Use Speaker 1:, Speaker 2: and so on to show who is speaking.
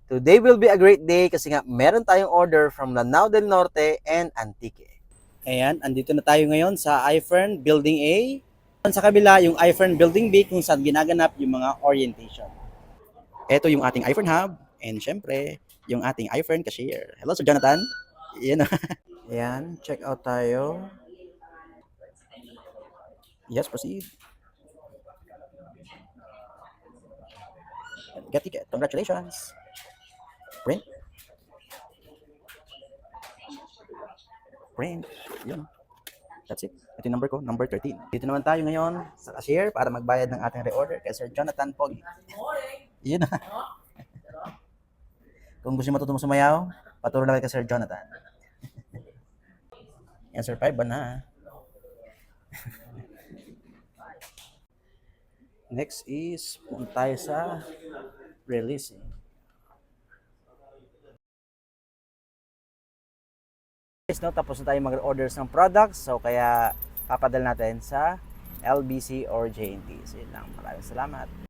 Speaker 1: Today will be a great day kasi nga meron tayong order from Lanao del Norte and Antique. Ayan, andito na tayo ngayon sa iFern Building A. Sa kabila, yung iFern Building B kung saan ginaganap yung mga orientation. Ito yung ating iFern Hub and syempre, yung ating iFern Cashier. Hello, Sir Jonathan. Yan. Ayan, check out tayo. Yes, proceed. Get ticket. Congratulations. Print. Print. Yun. That's it. Ito yung number ko, number 13. Dito naman tayo ngayon sa cashier para magbayad ng ating reorder kay Sir Jonathan Pogi. Yun na. Kung gusto mo matutong sumayaw, paturo lang kay Sir Jonathan. Yan, Sir 5 ba na? Next is, punta tayo sa releasing. No, tapos na tayo mag-orders ng products, so kaya papadala natin sa LBC or JNT. So yun lang, maraming salamat.